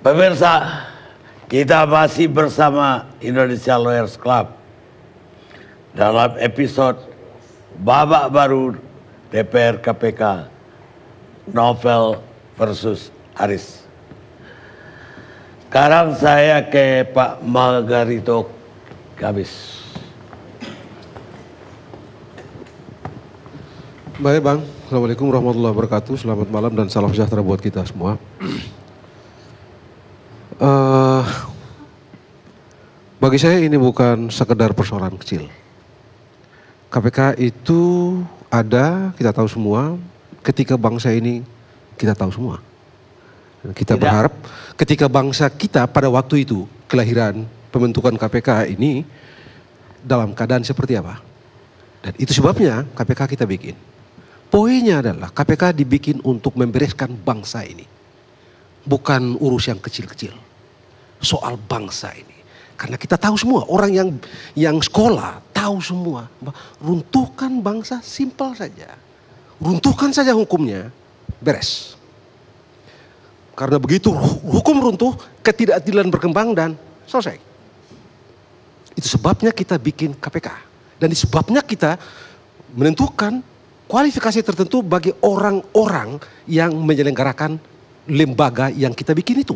Pemirsa, kita masih bersama Indonesia Lawyers Club dalam episode babak baru DPR KPK Novel versus Aris. Sekarang saya ke Pak Margarito Gabis. Baik Bang, Assalamualaikum warahmatullahi wabarakatuh. Selamat malam dan salam sejahtera buat kita semua. Bagi saya ini bukan sekedar persoalan kecil. KPK itu ada, kita tahu semua. Ketika bangsa ini kita tahu semua. Dan kita berharap ketika bangsa kita pada waktu itu kelahiran pembentukan KPK ini dalam keadaan seperti apa. Dan itu sebabnya KPK kita bikin. Poinnya adalah KPK dibikin untuk membereskan bangsa ini. Bukan urus yang kecil-kecil. Soal bangsa ini. Karena kita tahu semua, orang yang sekolah tahu semua. Runtuhkan bangsa simpel saja. Runtuhkan saja hukumnya, beres. Karena begitu hukum runtuh, ketidakadilan berkembang dan selesai. Itu sebabnya kita bikin KPK. Dan sebabnya kita menentukan kualifikasi tertentu bagi orang-orang yang menyelenggarakan lembaga yang kita bikin itu.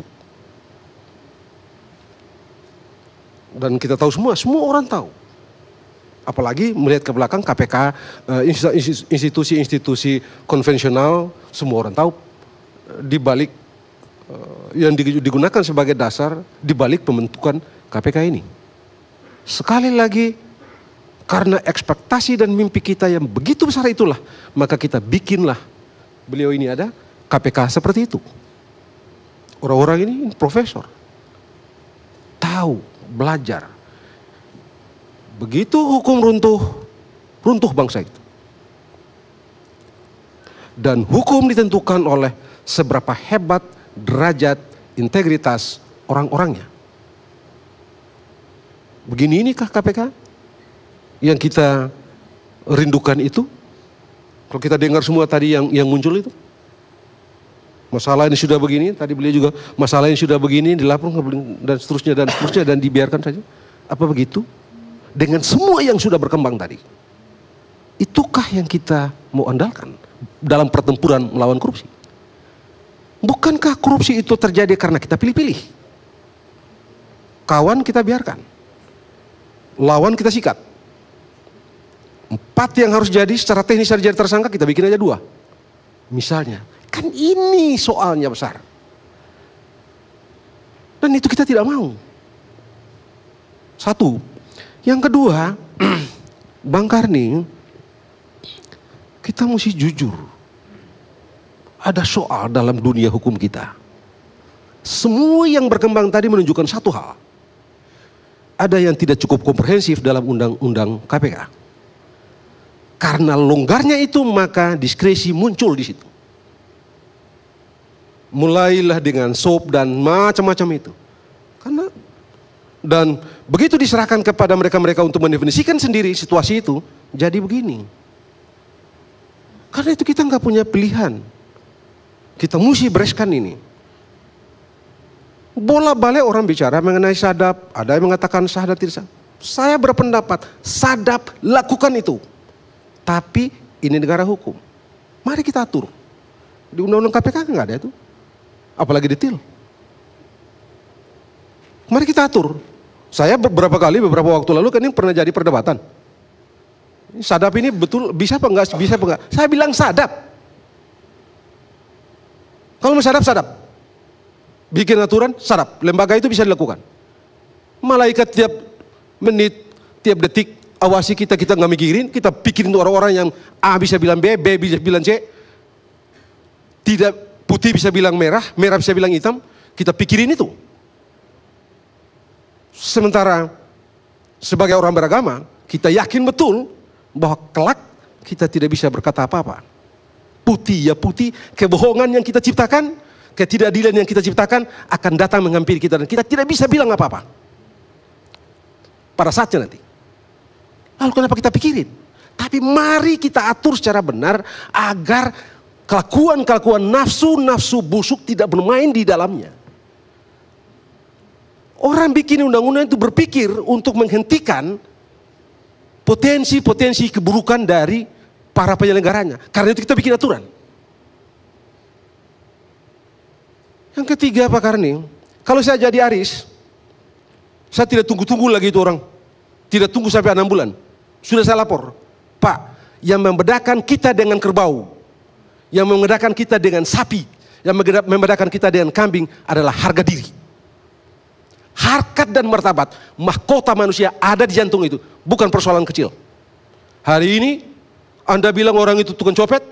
Dan kita tahu semua orang tahu. Apalagi melihat ke belakang KPK, institusi-institusi konvensional, semua orang tahu di balik yang digunakan sebagai dasar di balik pembentukan KPK ini. Sekali lagi, karena ekspektasi dan mimpi kita yang begitu besar itulah, maka kita bikinlah beliau ini ada KPK seperti itu. Orang-orang ini profesor, tahu, belajar. Begitu hukum runtuh bangsa itu. Dan hukum ditentukan oleh seberapa hebat derajat integritas orang-orangnya. Begini inikah KPK yang kita rindukan itu? Kalau kita dengar semua tadi yang muncul itu. Masalah ini sudah begini, tadi beliau juga masalah ini sudah begini, dilaporkan dan seterusnya dan dibiarkan saja. Apa begitu? Dengan semua yang sudah berkembang tadi. Itukah yang kita mau andalkan dalam pertempuran melawan korupsi? Bukankah korupsi itu terjadi karena kita pilih-pilih? Kawan kita biarkan. Lawan kita sikat. 4 yang harus jadi secara teknis jadi tersangka kita bikin aja 2. Misalnya. Kan ini soalnya besar. Dan itu kita tidak mau. 1. Yang kedua, Bang Karni, kita mesti jujur. Ada soal dalam dunia hukum kita. Semua yang berkembang tadi menunjukkan satu hal. Ada yang tidak cukup komprehensif dalam undang-undang KPK. Karena longgarnya itu maka diskresi muncul di situ. Mulailah dengan SOP dan macam-macam itu. Dan begitu diserahkan kepada mereka-mereka untuk mendefinisikan sendiri situasi itu, jadi begini. Karena itu kita nggak punya pilihan. Kita mesti bereskan ini. Bola-balik orang bicara mengenai sadap, ada yang mengatakan sadap tidak sadap. Saya berpendapat sadap lakukan itu. Tapi ini negara hukum. Mari kita atur. Di undang-undang KPK nggak ada itu. Apalagi detail. Mari kita atur. Saya beberapa waktu lalu kan ini pernah jadi perdebatan. Sadap ini betul bisa apa enggak? Bisa apa enggak? Saya bilang sadap. Kalau mau sadap. Bikin aturan, sadap. Lembaga itu bisa dilakukan. Malaikat tiap menit, tiap detik awasi kita nggak mikirin, kita pikirin orang-orang yang A bisa bilang B bisa bilang C. Tidak putih bisa bilang merah, merah bisa bilang hitam, kita pikirin itu. Sementara sebagai orang beragama, kita yakin betul bahwa kelak kita tidak bisa berkata apa-apa. Putih ya putih, kebohongan yang kita ciptakan, ketidakadilan yang kita ciptakan akan datang menghampiri kita dan kita tidak bisa bilang apa-apa. Pada saatnya nanti. Lalu kenapa kita pikirin? Tapi mari kita atur secara benar agar kelakuan-kelakuan nafsu-nafsu busuk tidak bermain di dalamnya. Orang bikin undang-undang itu berpikir untuk menghentikan potensi-potensi keburukan dari para penyelenggaranya. Karena itu kita bikin aturan. Yang ketiga Pak Karni, kalau saya jadi Aris, saya tidak tunggu-tunggu lagi itu orang. Tidak tunggu sampai 6 bulan. Sudah saya lapor. Pak, yang membedakan kita dengan kerbau, yang membedakan kita dengan sapi, yang membedakan kita dengan kambing adalah harga diri. Harkat dan martabat, mahkota manusia ada di jantung itu. Bukan persoalan kecil. Hari ini Anda bilang orang itu tukang copet,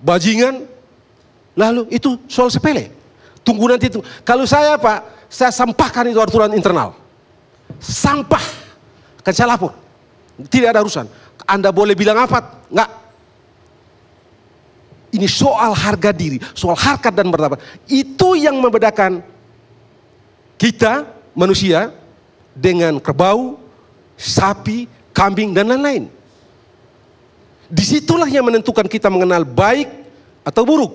bajingan, lalu itu soal sepele. Tunggu nanti itu. Kalau saya Pak, saya sampahkan itu aturan internal. Sampah. Akan saya lapor. Tidak ada urusan. Anda boleh bilang apa? Enggak. Ini soal harga diri, soal harkat dan martabat. Itu yang membedakan kita manusia dengan kerbau, sapi, kambing dan lain-lain. Disitulah yang menentukan kita mengenal baik atau buruk.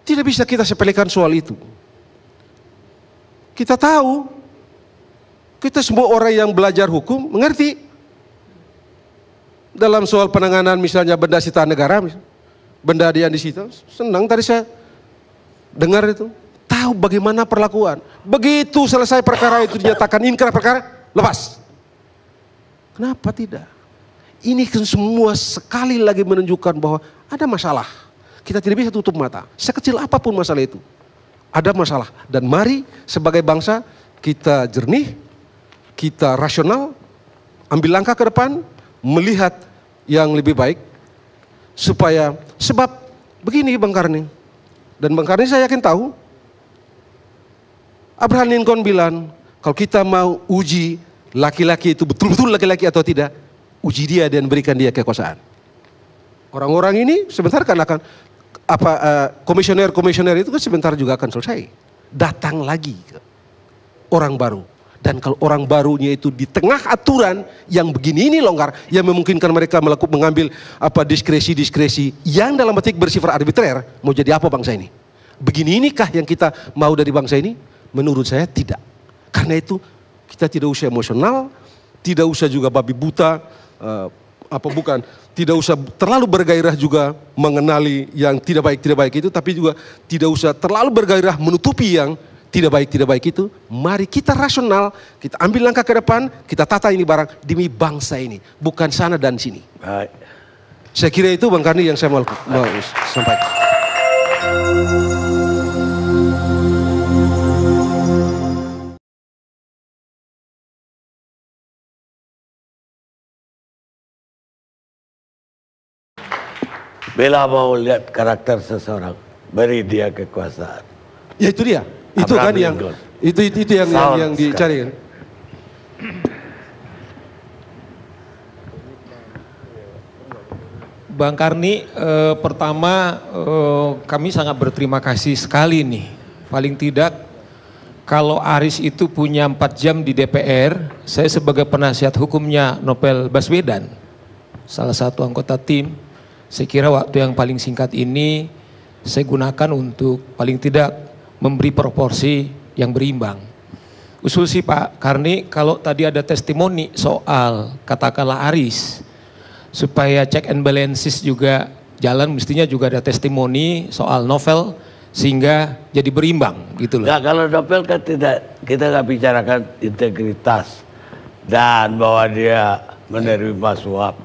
Tidak bisa kita sepelekan soal itu. Kita tahu, kita semua orang yang belajar hukum mengerti. Dalam soal penanganan misalnya benda sitaan negara, benda yang disita, senang tadi saya dengar itu. Tahu bagaimana perlakuan. Begitu selesai perkara itu dinyatakan inkrah perkara, lepas. Kenapa tidak? Ini kan semua sekali lagi menunjukkan bahwa ada masalah. Kita tidak bisa tutup mata. Sekecil apapun masalah itu. Ada masalah. Dan mari sebagai bangsa kita jernih, kita rasional, ambil langkah ke depan, melihat yang lebih baik. Supaya, sebab begini Bang Karni. Dan Bang Karni saya yakin tahu, Abraham Lincoln bilang, kalau kita mau uji laki-laki itu betul-betul laki-laki atau tidak, uji dia dan berikan dia kekuasaan. Orang-orang ini sebentar kan akan komisioner itu kan sebentar juga akan selesai. Datang lagi orang baru. Dan kalau orang barunya itu di tengah aturan yang begini ini longgar, yang memungkinkan mereka mengambil diskresi-diskresi yang dalam petik bersifat arbitrer, mau jadi apa bangsa ini? Begini inikah yang kita mau dari bangsa ini? Menurut saya tidak. Karena itu kita tidak usah emosional, tidak usah juga babi buta, tidak usah terlalu bergairah juga mengenali yang tidak baik itu, tapi juga tidak usah terlalu bergairah menutupi yang tidak baik itu. Mari kita rasional, kita ambil langkah ke depan, kita tata ini barang demi bangsa ini, bukan sana dan sini. Baik. Saya kira itu Bang Karni yang saya mau sampaikan. Bila mau lihat karakter seseorang, beri dia kekuasaan. Ya itu dia. Itu Abraham kan yang Lincoln. itu yang dicari kan. Bang Karni, pertama kami sangat berterima kasih sekali nih. Paling tidak kalau Aris itu punya 4 jam di DPR, saya sebagai penasihat hukumnya Novel Baswedan, salah satu anggota tim, saya kira waktu yang paling singkat ini saya gunakan untuk paling tidak memberi proporsi yang berimbang. Usul sih Pak Karni, kalau tadi ada testimoni soal katakanlah Aris, supaya check and balances juga jalan, mestinya juga ada testimoni soal Novel sehingga jadi berimbang gitu loh. Nah, kalau Novel kan kita nggak bicarakan integritas dan bahwa dia menerima suap.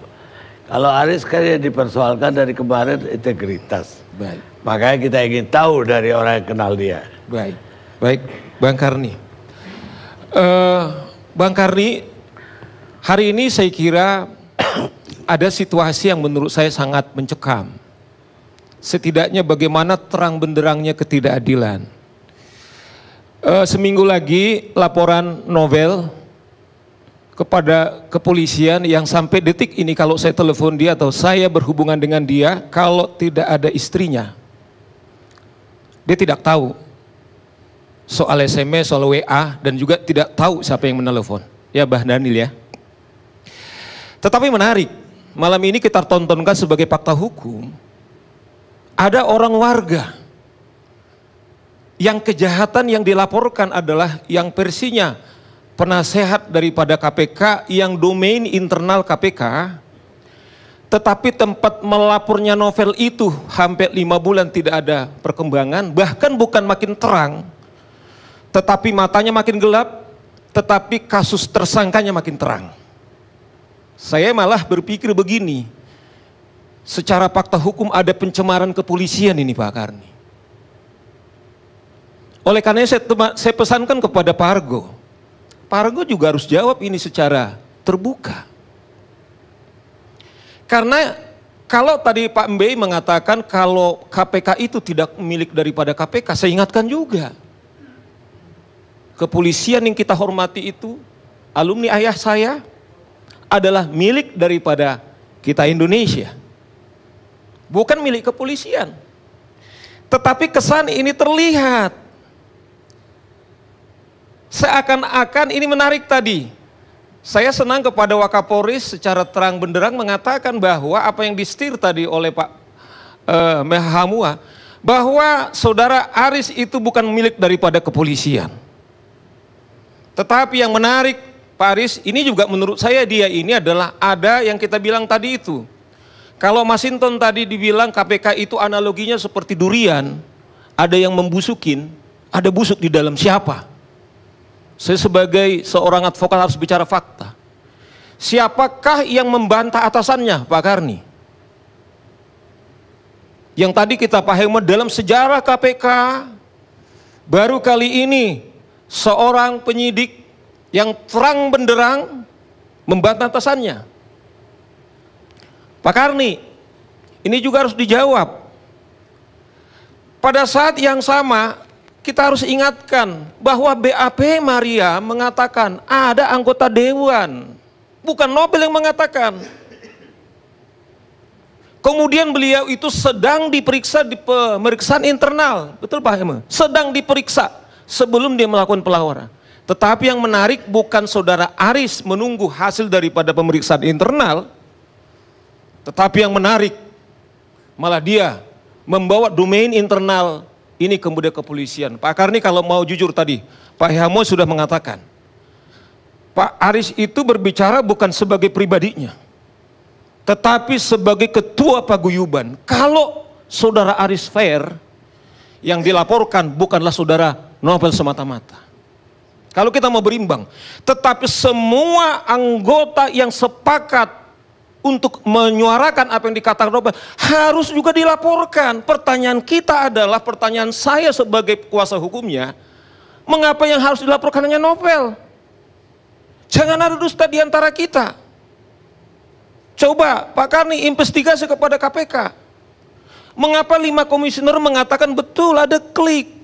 Kalau Aris kan yang dipersoalkan dari kemarin integritas. Baik. Makanya kita ingin tahu dari orang yang kenal dia. Baik, baik Bang Karni. Bang Karni, hari ini saya kira ada situasi yang menurut saya sangat mencekam. Setidaknya bagaimana terang benderangnya ketidakadilan. Seminggu lagi laporan Novel kepada kepolisian yang sampai detik ini kalau saya telepon dia atau saya berhubungan dengan dia, kalau tidak ada istrinya, dia tidak tahu soal SMS, soal WA, dan juga tidak tahu siapa yang menelepon. Ya Bah Daniel ya. Tetapi menarik, malam ini kita tontonkan sebagai fakta hukum, ada orang warga yang kejahatan yang dilaporkan adalah yang versinya penasehat daripada KPK yang domain internal KPK, tetapi tempat melapornya novel itu hampir 5 bulan tidak ada perkembangan, bahkan bukan makin terang, tetapi matanya makin gelap, tetapi kasus tersangkanya makin terang. Saya malah berpikir begini, secara fakta hukum ada pencemaran kepolisian ini Pak Karni. Oleh karena saya pesankan kepada Pak Argo juga harus jawab ini secara terbuka. Karena kalau tadi Pak Mbey mengatakan kalau KPK itu tidak milik daripada KPK, saya ingatkan juga. Kepolisian yang kita hormati itu, alumni ayah saya, adalah milik daripada kita Indonesia. Bukan milik kepolisian. Tetapi kesan ini terlihat. Seakan-akan ini menarik tadi. Saya senang kepada Wakapolri secara terang benderang mengatakan bahwa apa yang disetir tadi oleh Pak Mehamua, bahwa saudara Aris itu bukan milik daripada kepolisian. Tetapi yang menarik Pak Aris, ini juga menurut saya dia ini adalah ada yang kita bilang tadi itu. Kalau Masinton tadi dibilang KPK itu analoginya seperti durian, ada yang membusukin, ada busuk di dalam siapa? Saya sebagai seorang advokat harus bicara fakta. Siapakah yang membantah atasannya, Pak Karni? Yang tadi kita pahami dalam sejarah KPK, baru kali ini seorang penyidik yang terang benderang membantah atasannya. Pak Karni, ini juga harus dijawab. Pada saat yang sama, kita harus ingatkan bahwa BAP Maria mengatakan ada anggota dewan, bukan Nobel yang mengatakan. Kemudian beliau itu sedang diperiksa di pemeriksaan internal, betul Pak Hema? Sedang diperiksa sebelum dia melakukan pelaporan. Tetapi yang menarik bukan saudara Aris menunggu hasil daripada pemeriksaan internal, tetapi yang menarik malah dia membawa domain internal ini kemudian kepolisian. Pak Karni kalau mau jujur tadi, Pak Hamo sudah mengatakan, Pak Aris itu berbicara bukan sebagai pribadinya, tetapi sebagai ketua paguyuban. Kalau saudara Aris fair, yang dilaporkan bukanlah saudara Novel semata-mata. Kalau kita mau berimbang, tetapi semua anggota yang sepakat untuk menyuarakan apa yang dikatakan Nobel harus juga dilaporkan. Pertanyaan kita adalah, pertanyaan saya sebagai kuasa hukumnya, mengapa yang harus dilaporkan hanya Nobel? Jangan ada dusta di antara kita. Coba Pak Karni investigasi kepada KPK. Mengapa 5 komisioner mengatakan betul ada klik,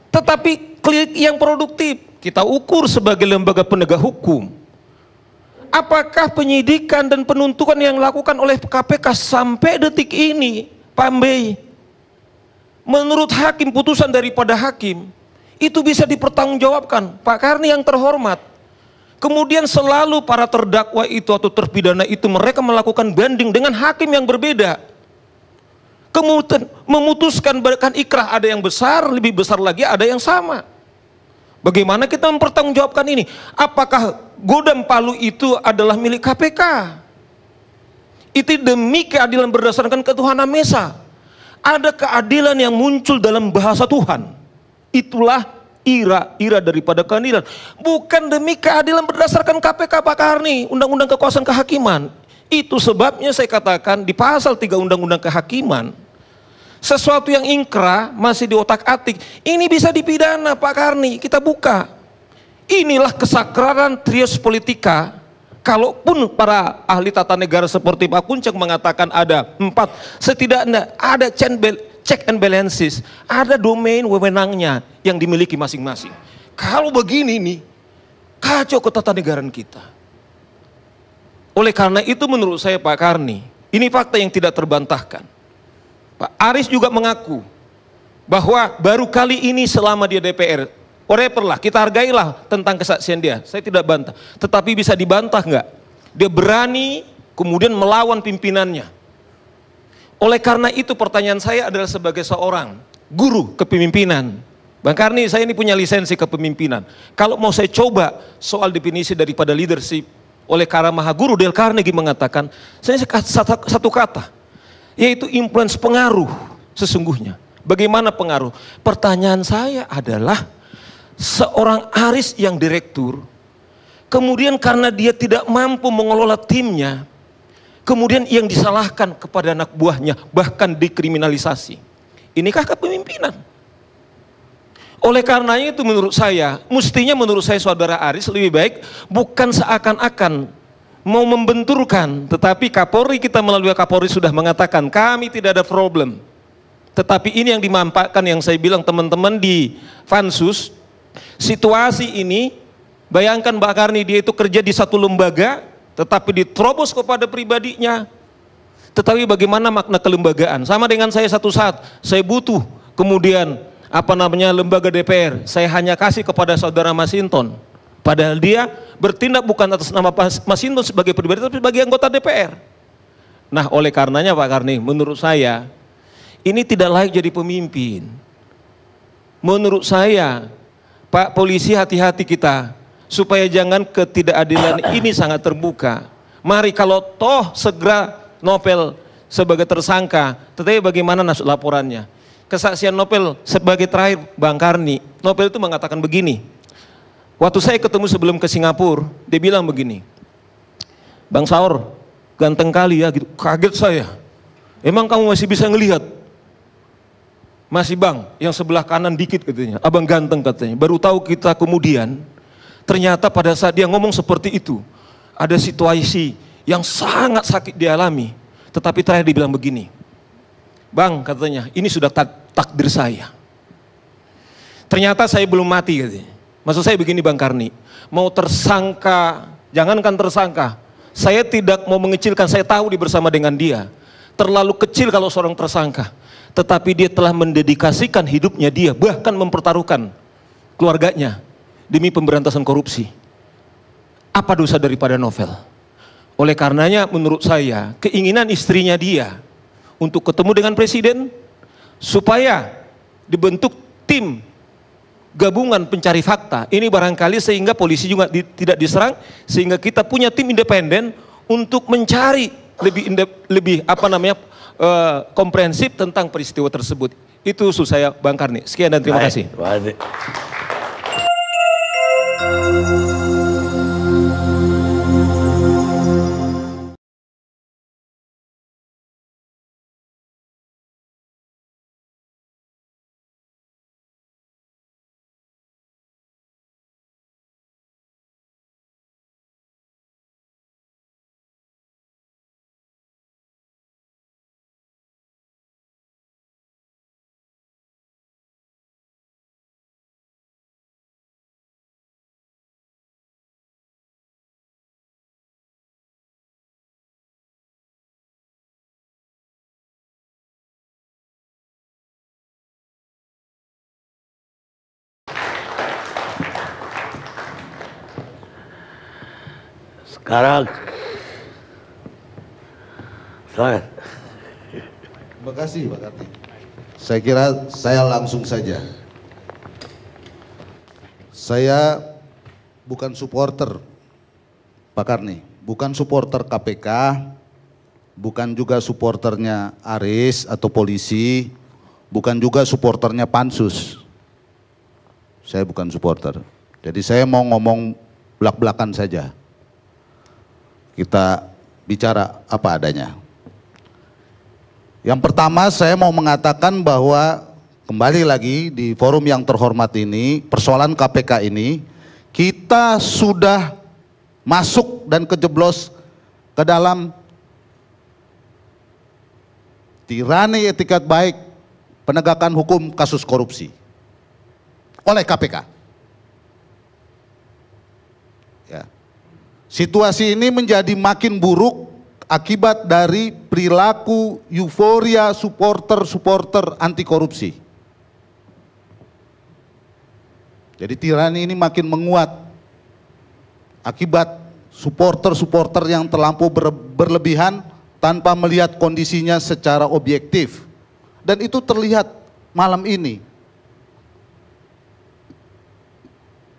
tetapi klik yang produktif kita ukur sebagai lembaga penegak hukum. Apakah penyidikan dan penuntutan yang dilakukan oleh KPK sampai detik ini, Pak Mbey, menurut hakim, putusan daripada hakim, itu bisa dipertanggungjawabkan? Pak Karni yang terhormat, kemudian selalu para terdakwa itu atau terpidana itu mereka melakukan banding dengan hakim yang berbeda. Kemudian memutuskan bahkan ikrah ada yang besar, lebih besar lagi ada yang sama. Bagaimana kita mempertanggungjawabkan ini? Apakah Godam Palu itu adalah milik KPK? Itu demi keadilan berdasarkan ketuhanan Mesa. Ada keadilan yang muncul dalam bahasa Tuhan. Itulah ira daripada keadilan. Bukan demi keadilan berdasarkan KPK Pak Karni, Undang-Undang Kekuasaan Kehakiman. Itu sebabnya saya katakan di pasal 3 Undang-Undang Kehakiman, sesuatu yang ingkrah masih di otak-atik, ini bisa dipidana Pak Karni. Kita buka. Inilah kesakralan trias politika. Kalaupun para ahli tata negara seperti Pak Kuncang mengatakan ada 4, setidaknya ada check and balances, ada domain wewenangnya yang dimiliki masing-masing. Kalau begini nih, kacau ketatanegaraan kita. Oleh karena itu menurut saya Pak Karni, ini fakta yang tidak terbantahkan. Pak Aris juga mengaku bahwa baru kali ini selama dia DPR, whatever lah, kita hargailah tentang kesaksian dia, saya tidak bantah. Tetapi bisa dibantah nggak? Dia berani kemudian melawan pimpinannya. Oleh karena itu pertanyaan saya adalah sebagai seorang guru kepemimpinan. Bang Karni, saya ini punya lisensi kepemimpinan. Kalau mau saya coba soal definisi daripada leadership, oleh karena Maha Guru Dale Carnegie mengatakan, saya satu kata, yaitu influence, pengaruh sesungguhnya. Bagaimana pengaruh? Pertanyaan saya adalah, seorang Aris yang direktur, kemudian karena dia tidak mampu mengelola timnya, kemudian yang disalahkan kepada anak buahnya, bahkan dikriminalisasi. Inikah kepemimpinan? Oleh karenanya itu menurut saya, mestinya menurut saya saudara Aris lebih baik bukan seakan-akan mau membenturkan, tetapi Kapolri kita melalui Kapolri sudah mengatakan kami tidak ada problem. Tetapi ini yang dimanfaatkan, yang saya bilang teman-teman di Pansus, situasi ini, bayangkan Mbak Karni, dia itu kerja di satu lembaga, tetapi diterobos kepada pribadinya. Tetapi bagaimana makna kelembagaan? Sama dengan saya satu saat, saya butuh kemudian lembaga DPR, saya hanya kasih kepada saudara Masinton. Padahal dia bertindak bukan atas nama Masinton sebagai pribadi, tapi sebagai anggota DPR. Nah, oleh karenanya Pak Karni, menurut saya, ini tidak layak jadi pemimpin. Menurut saya, Pak Polisi, hati-hati kita, supaya jangan ketidakadilan ini sangat terbuka. Mari kalau toh segera Novel sebagai tersangka, tetapi bagaimana nasib laporannya? Kesaksian Novel sebagai terakhir, Bang Karni, Novel itu mengatakan begini, waktu saya ketemu sebelum ke Singapura, dia bilang begini, Bang Saur, ganteng kali ya, gitu. Kaget saya, emang kamu masih bisa ngelihat? Masih Bang, yang sebelah kanan dikit katanya, abang ganteng katanya. Baru tahu kita kemudian, ternyata pada saat dia ngomong seperti itu, ada situasi yang sangat sakit dialami. Tetapi terakhir dibilang begini, Bang katanya, ini sudah takdir saya. Ternyata saya belum mati katanya. Maksud saya begini Bang Karni, mau tersangka, jangankan tersangka, saya tidak mau mengecilkan, saya tahu bersama dengan dia. Terlalu kecil kalau seorang tersangka. Tetapi dia telah mendedikasikan hidupnya dia, bahkan mempertaruhkan keluarganya demi pemberantasan korupsi. Apa dosa daripada Novel? Oleh karenanya menurut saya, keinginan istrinya dia untuk ketemu dengan presiden, supaya dibentuk tim gabungan pencari fakta, ini barangkali sehingga polisi juga tidak diserang, sehingga kita punya tim independen untuk mencari lebih komprehensif tentang peristiwa tersebut. Itu usul saya Bang Karni. Sekian dan terima kasih. Sekarang saya. Terima kasih Pak Karni. Saya kira saya langsung saja. Saya bukan supporter Pak Karni, bukan supporter KPK, bukan juga supporternya Aris atau polisi, bukan juga supporternya Pansus. Saya bukan supporter. Jadi saya mau ngomong belak-belakan saja. Kita bicara apa adanya. Yang pertama saya mau mengatakan bahwa kembali lagi di forum yang terhormat ini, persoalan KPK ini, kita sudah masuk dan kejeblos ke dalam tirani etikat baik penegakan hukum kasus korupsi oleh KPK. Ya. Situasi ini menjadi makin buruk akibat dari perilaku euforia supporter anti korupsi. Jadi tirani ini makin menguat akibat supporter yang terlampau berlebihan tanpa melihat kondisinya secara objektif. Dan itu terlihat malam ini.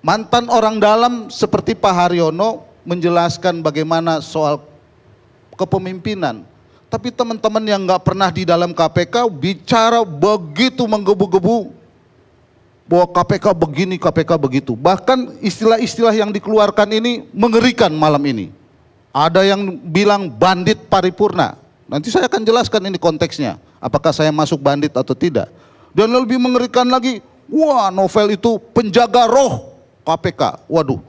Mantan orang dalam seperti Pak Haryono menjelaskan bagaimana soal kepemimpinan. Tapi teman-teman yang nggak pernah di dalam KPK bicara begitu menggebu-gebu bahwa KPK begini, KPK begitu. Bahkan istilah-istilah yang dikeluarkan ini mengerikan malam ini. Ada yang bilang bandit paripurna. Nanti saya akan jelaskan ini konteksnya. Apakah saya masuk bandit atau tidak. Dan lebih mengerikan lagi, wah novel itu penjaga roh KPK. Waduh.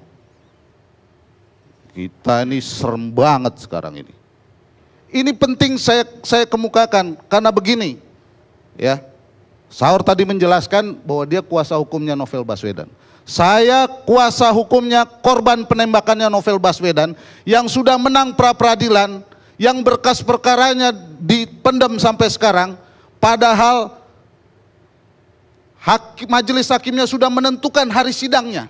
Kita ini serem banget sekarang ini. Ini penting saya kemukakan karena begini. Ya. Saur tadi menjelaskan bahwa dia kuasa hukumnya Novel Baswedan. Saya kuasa hukumnya korban penembakannya Novel Baswedan yang sudah menang pra-peradilan, yang berkas perkaranya dipendam sampai sekarang, padahal majelis hakimnya sudah menentukan hari sidangnya.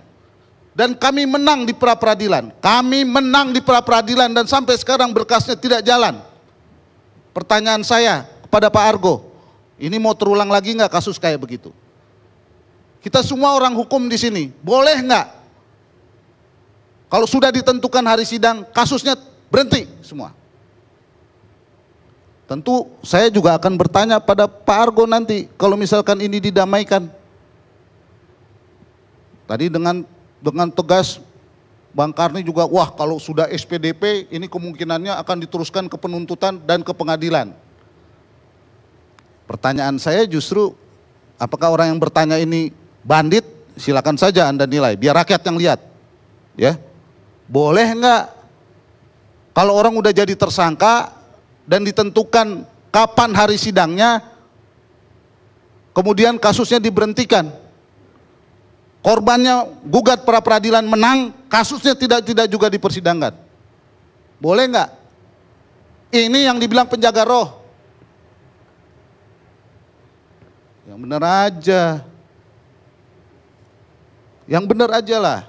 Dan kami menang di pra-peradilan. Kami menang di pra-peradilan dan sampai sekarang berkasnya tidak jalan. Pertanyaan saya kepada Pak Argo, ini mau terulang lagi nggak kasus kayak begitu? Kita semua orang hukum di sini, boleh nggak? Kalau sudah ditentukan hari sidang, kasusnya berhenti semua. Tentu saya juga akan bertanya pada Pak Argo nanti, kalau misalkan ini didamaikan. Tadi dengan tegas Bang Karni juga, wah kalau sudah SPDP ini kemungkinannya akan diteruskan ke penuntutan dan ke pengadilan. Pertanyaan saya justru, apakah orang yang bertanya ini bandit? Silakan saja Anda nilai, biar rakyat yang lihat. Ya, boleh nggak kalau orang udah jadi tersangka dan ditentukan kapan hari sidangnya, kemudian kasusnya diberhentikan? Korbannya gugat pra peradilan menang, kasusnya tidak juga dipersidangkan. Boleh nggak? Ini yang dibilang penjaga roh. Yang benar aja. Yang benar aja lah.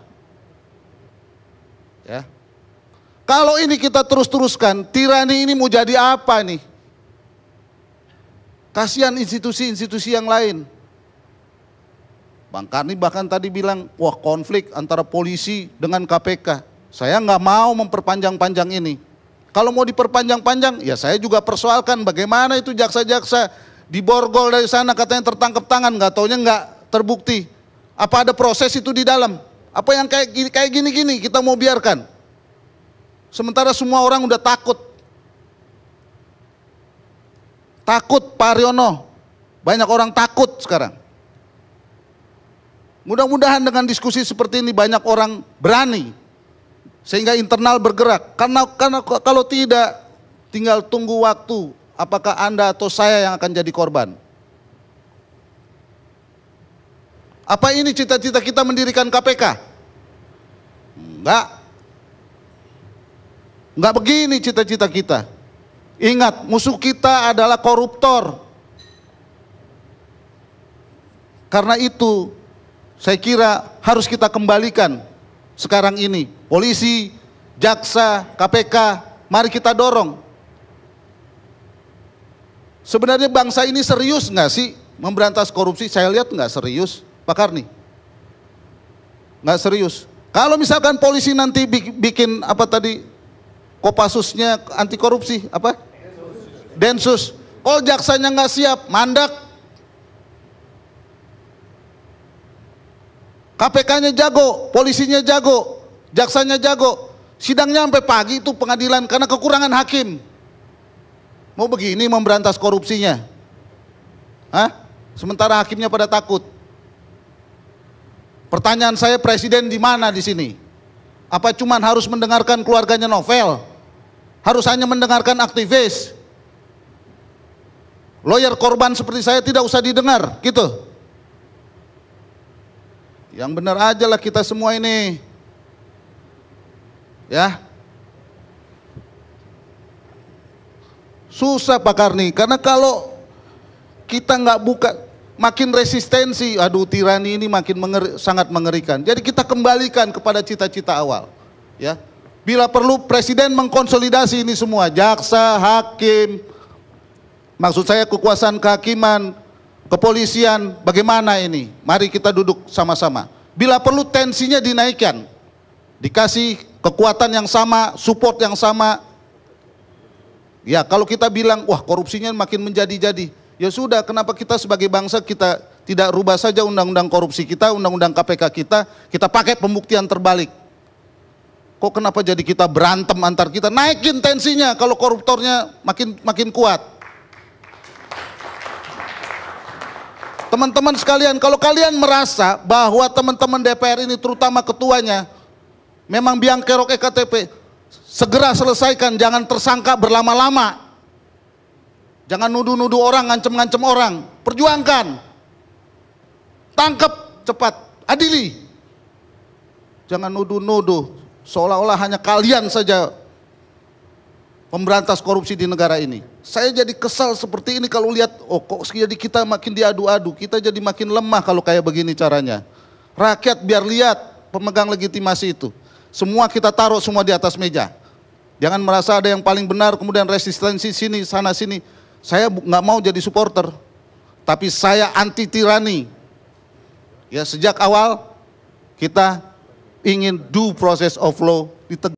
Ya. Kalau ini kita terus-teruskan, tirani ini mau jadi apa nih? Kasihan institusi-institusi yang lain. Bang Karni bahkan tadi bilang, wah konflik antara polisi dengan KPK. Saya nggak mau memperpanjang-panjang ini. Kalau mau diperpanjang-panjang, ya saya juga persoalkan bagaimana itu jaksa-jaksa diborgol dari sana katanya tertangkap tangan, nggak taunya nggak terbukti. Apa ada proses itu di dalam? Apa yang kayak gini-gini kita mau biarkan? Sementara semua orang udah takut. Takut Pak Haryono. Banyak orang takut sekarang. Mudah-mudahan dengan diskusi seperti ini banyak orang berani sehingga internal bergerak. Karena kalau tidak, tinggal tunggu waktu apakah Anda atau saya yang akan jadi korban. Apa ini cita-cita kita mendirikan KPK? Enggak. Enggak begini cita-cita kita. Ingat, musuh kita adalah koruptor. Karena itu saya kira harus kita kembalikan sekarang ini. Polisi, jaksa, KPK, mari kita dorong. Sebenarnya bangsa ini serius nggak sih memberantas korupsi? Saya lihat nggak serius, Pak Karni. Nggak serius. Kalau misalkan polisi nanti bikin apa tadi, Kopassusnya anti korupsi, apa? Densus. Kalau jaksanya nggak siap, mandak. KPK-nya jago, polisinya jago, jaksanya jago, sidangnya sampai pagi itu pengadilan karena kekurangan hakim. Mau begini memberantas korupsinya? Hah? Sementara hakimnya pada takut. Pertanyaan saya, presiden di mana di sini? Apa cuman harus mendengarkan keluarganya Novel? Harus hanya mendengarkan aktivis? Lawyer korban seperti saya tidak usah didengar, gitu. Yang benar aja lah kita semua ini. Ya. Susah Pak Karni, karena kalau kita nggak buka, makin resistensi, aduh tirani ini makin sangat mengerikan. Jadi kita kembalikan kepada cita-cita awal. Ya. Bila perlu presiden mengkonsolidasi ini semua, jaksa, hakim, maksud saya kekuasaan kehakiman, kepolisian, bagaimana ini? Mari kita duduk sama-sama. Bila perlu tensinya dinaikkan, dikasih kekuatan yang sama, support yang sama. Ya kalau kita bilang, wah korupsinya makin menjadi-jadi, ya sudah, kenapa kita sebagai bangsa kita tidak rubah saja undang-undang korupsi kita, undang-undang KPK kita pakai pembuktian terbalik. Kok kenapa jadi kita berantem antar kita? Naikin tensinya kalau koruptornya makin kuat. Teman-teman sekalian, kalau kalian merasa bahwa teman-teman DPR ini terutama ketuanya memang biang kerok EKTP, segera selesaikan, jangan tersangka berlama-lama. Jangan nuduh-nuduh orang, ngancem-ngancem orang. Perjuangkan. Tangkap cepat, adili. Jangan nuduh-nuduh seolah-olah hanya kalian saja pemberantas korupsi di negara ini. Saya jadi kesal seperti ini kalau lihat, oh kok jadi kita makin diadu-adu, kita jadi makin lemah kalau kayak begini caranya. Rakyat biar lihat pemegang legitimasi itu. Semua kita taruh semua di atas meja. Jangan merasa ada yang paling benar kemudian resistensi sini sana sini. Saya nggak mau jadi supporter, tapi saya anti tirani. Ya sejak awal kita ingin due process of law ditegakkan.